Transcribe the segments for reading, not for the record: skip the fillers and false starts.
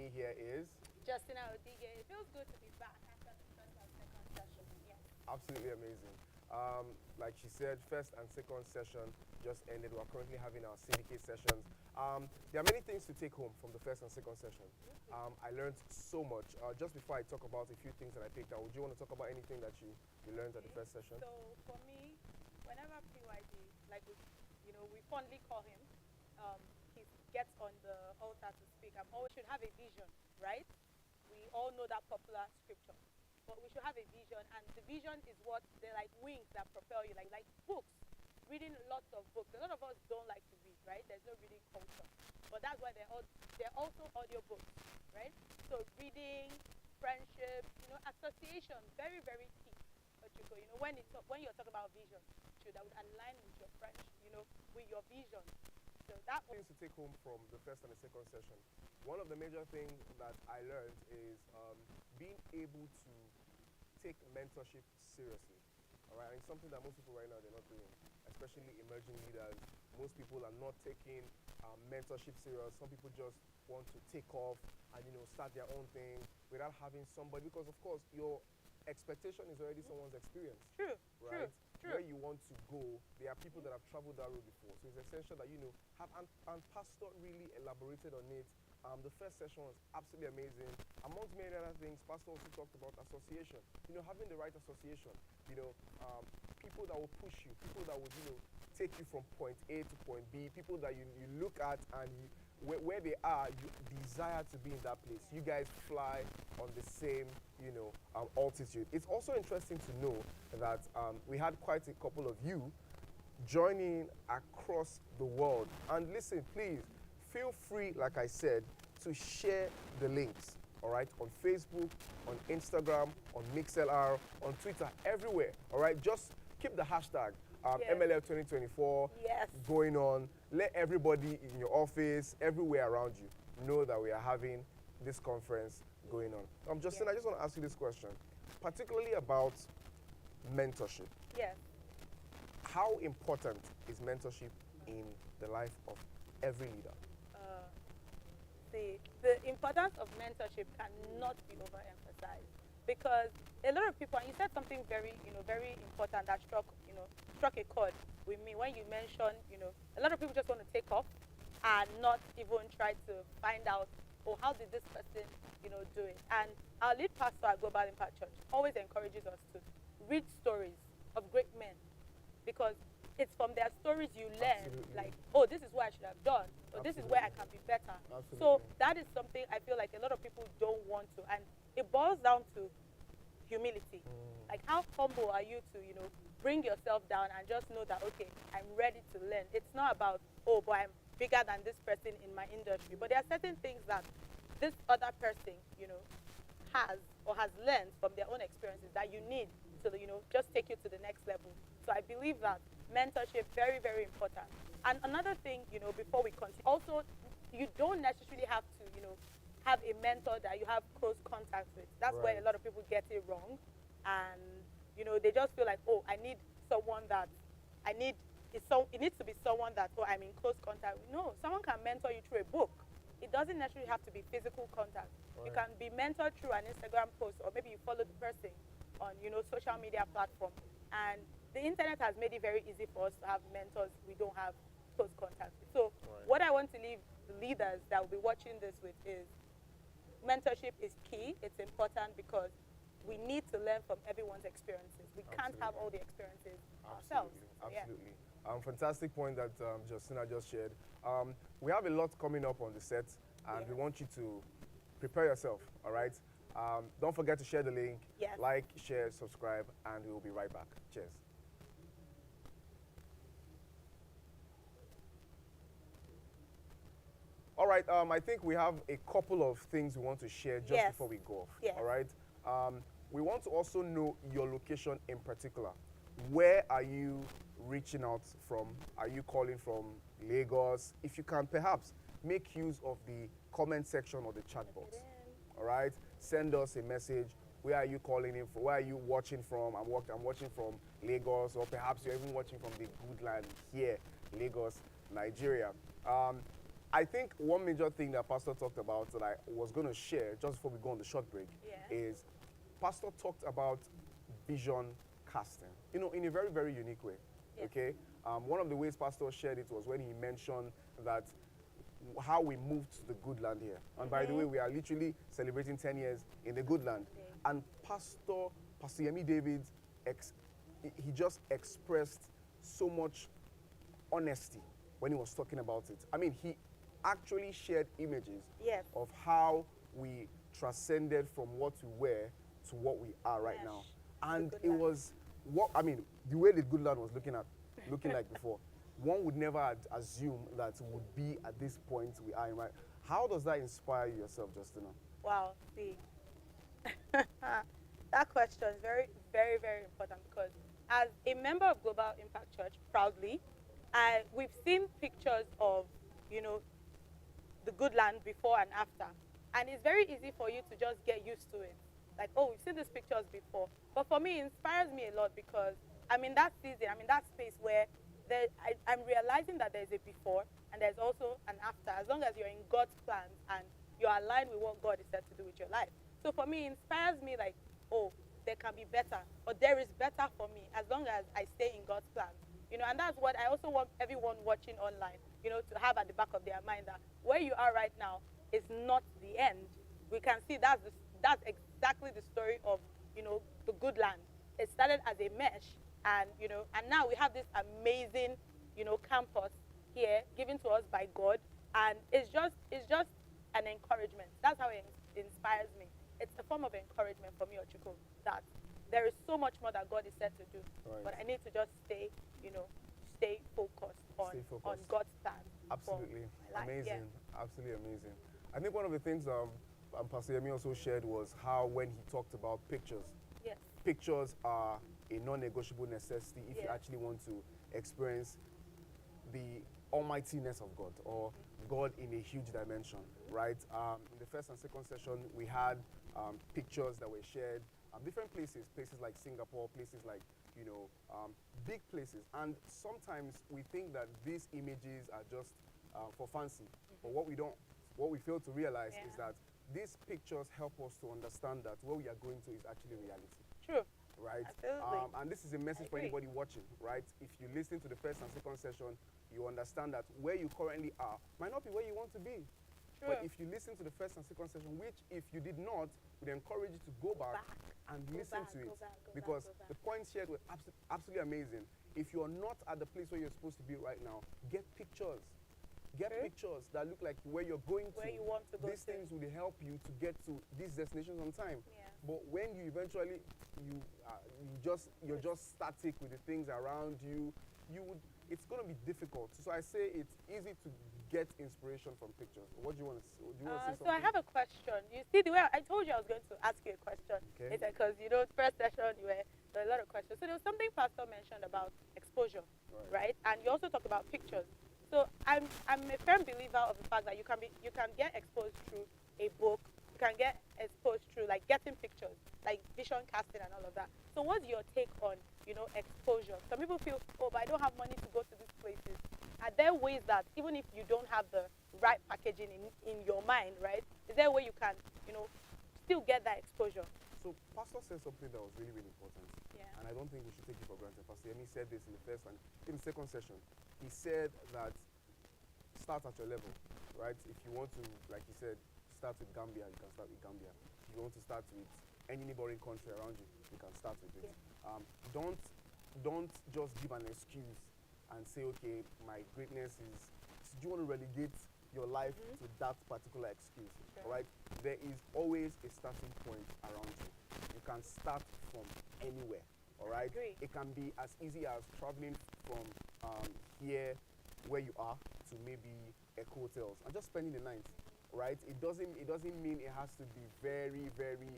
me here is Justina Odige. It feels good to be back after the first and second session. Yes. absolutely amazing. Like she said, first and second session just ended. We're currently having our syndicate sessions. There are many things to take home from the first and second session. I learned so much. Just before I talk about a few things that I picked out, would you want to talk about anything that you learned at the first session? So for me, whenever PYD, like we fondly call him, he gets on the altar to speak. I'm always should have a vision, right? We all know that popular scripture, but we should have a vision, and the vision is what they're like wings that propel you, like books. Reading lots of books. A lot of us don't like to read, right? There's no reading culture, but that's why they're also audio books, right? So reading, friendship, association, very very key. Ochiko, when you're talking about vision, that would align with your friends, with your vision. So that was Things to take home from the first and the second session. One of the major things that I learned is being able to take mentorship seriously. All right, and it's something that most people right now they're not doing, especially emerging leaders. Most people are not taking mentorship serious. Some people just want to take off and start their own thing without having somebody, because of course your expectation is already someone's experience. true, Right? true. Where you want to go, there are people that have traveled that road before. So it's essential that have, and Pastor really elaborated on it. The first session was absolutely amazing. Amongst many other things, Pastor also talked about association. Having the right association. People that will push you, people that would take you from point A to point B, people that you look at and where they are, you desire to be in that place. You guys fly on the same, altitude. It's also interesting to know that we had quite a couple of you joining across the world. And listen, please, feel free, like I said, to share the links, all right, on Facebook, on Instagram, on MixLR, on Twitter, everywhere, all right? Just keep the hashtag Yes. MLF 2024 Yes. going on. Let everybody in your office, everywhere around you, know that we are having this conference going on. Justin, Yes. I just want to ask you this question, particularly about mentorship. Yes. How important is mentorship in the life of every leader? uh, the importance of mentorship cannot be overemphasized, because a lot of people, and you said something very very important that struck a chord with me when you mentioned, a lot of people just want to take off and not even try to find out, oh, how did this person do it. And our lead pastor at Global Impact Church always encourages us to read stories of great men, because it's from their stories you learn. Absolutely. Like, oh, this is what I should have done, or this is where I can be better. Absolutely. So that is something I feel like a lot of people don't want to, and it boils down to humility. Like, how humble are you to bring yourself down and just know that, okay, I'm ready to learn. It's not about, oh, but I'm bigger than this person in my industry, but there are certain things that this other person has or has learned from their own experiences that you need to just take you to the next level. So I believe that mentorship very very important. And another thing, before we continue, also, you don't necessarily have to have a mentor that you have close contact with. That's where a Right. lot of people get it wrong, and they just feel like, oh, I need someone that I need it needs to be someone that, oh, I'm in close contact with. No, someone can mentor you through a book. It doesn't necessarily have to be physical contact. You Right. can be mentored through an Instagram post, or maybe you follow the person on social media platform. And the internet has made it very easy for us to have mentors we don't have close contact with. So Right. what I want to leave the leaders that will be watching this with is, mentorship is key. It's important because we need to learn from everyone's experiences. We can't have all the experiences ourselves. Absolutely, So, yeah. absolutely. Fantastic point that Justina just shared. We have a lot coming up on the set, and we Yes. want you to prepare yourself, all right? Don't forget to share the link, Yes. like, share, subscribe, and we will be right back. Cheers. All right, I think we have a couple of things we want to share just Yes. before we go off. Yes. All right. We want to also know your location in particular. Where are you reaching out from? Are you calling from Lagos? If you can perhaps make use of the comment section or the chat box. All right. Send us a message. Where are you calling in from? Where are you watching from? I'm watching from Lagos, or perhaps you're even watching from the good land here, Lagos, Nigeria. I think one major thing that Pastor talked about that I was going to share just before we go on the short break Yeah. is Pastor talked about vision casting, in a very, very unique way. Yes. Okay? One of the ways Pastor shared it was when he mentioned that how we moved to the good land here. And by the way, we are literally celebrating 10 years in the good land. And Pastor Yemi David, he just expressed so much honesty when he was talking about it. I mean, he actually shared images Yes. of how we transcended from what we were to what we are right Yes. now. The And good it land. was the way the good land was looking like before. One would never assume that we would be at this point we are in, right? How does that inspire you yourself, Justina? Wow, see. That question is very, very, very important because as a member of Global Impact Church, proudly, we've seen pictures of, the good land before and after. And it's very easy for you to just get used to it. Like, oh, we've seen these pictures before. But for me, it inspires me a lot because I'm in that season, I'm in that space where I'm realizing that there's a before and there's also an after, as long as you're in God's plans and you're aligned with what God is set to do with your life. So for me, it inspires me like, oh, there can be better, or there is better for me as long as I stay in God's plans. And that's what I also want everyone watching online, to have at the back of their mind that where you are right now is not the end. We can see that's exactly the story of, the good land. It started as a mesh, and now we have this amazing, campus here given to us by God, and it's just an encouragement. That's how it inspires me. It's a form of encouragement for me, Ochiko, that there is so much more that God is set to do, Right. but I need to just stay focused on Stay focused. on God's plan. Absolutely. For my life. Amazing. Absolutely amazing. I think one of the things Pastor Yemi also shared was how when he talked about pictures, Yeah. Yes. pictures are a non-negotiable necessity if you Yeah. actually want to experience the almightiness of God or God in a huge dimension, right? In the first and second session, we had pictures that were shared, different places like Singapore, places like, big places. And sometimes we think that these images are just for fancy. But what we fail to realize is Yeah. that these pictures help us to understand that what we are going to is actually reality. True. Right? Absolutely. And this is a message for agree. anybody watching, right? If you listen to the first and second session, you understand that where you currently are might not be where you want to be. True. But if you listen to the first and second session, which if you did not, would encourage you to go back and Go listen back, to go it. back, go Because back, go back. the points shared were absolutely amazing. If you're not at the place where you're supposed to be right now, get pictures. Get True. pictures that look like where you're going Where to. you want to go These to. things will help you to get to these destinations on time. Yeah. But when you eventually you're just static with the things around you, it's going to be difficult. So I say it's easy to get inspiration from pictures. What do you want to say? Do you want to say something? So I have a question. You see, the way I told you I was going to ask you a question. Okay. It's because first session there were a lot of questions. So there was something Pastor mentioned about exposure, right? And you also talked about pictures. So I'm a firm believer of the fact that you can get exposed through a book. You can get exposed through like getting pictures, like vision casting and all of that. So what's your take on exposure? Some people feel, oh, but I don't have money to go to these places. Are there ways that even if you don't have the right packaging in your mind, right? Is there a way you can still get that exposure? So Pastor said something that was really, really important. Yeah. And I don't think we should take it for granted. Pastor Yemi said this in the first and in the second session. He said that start at your level, right? If you want to, like he said, start with Gambia, you can start with Gambia. If you want to start with any neighboring country around you, you can start with it. Yeah. Don't just give an excuse and say, okay, my greatness is. Do you want to relegate your life to that particular excuse? Sure. All right? There is always a starting point around you. You can start from anywhere. All right? Agree. It can be as easy as traveling from here where you are to maybe Echo Hotels and just spending the night. Right? It doesn't mean it has to be very, very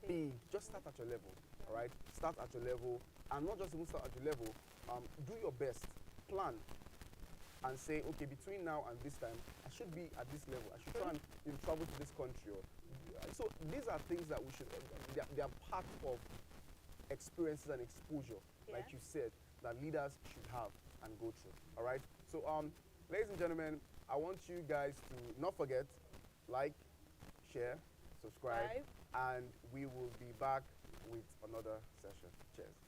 big. Just start at your level. All right? Start at your level, and not just even start at your level. Do your best. Plan and say, okay, between now and this time, I should be at this level. I should try and travel to this country. So these are things that we should. They are part of experiences and exposure, like you said, that leaders should have and go through. All right. So, ladies and gentlemen, I want you guys to not forget, like, share, subscribe, Right. and we will be back with another session. Cheers.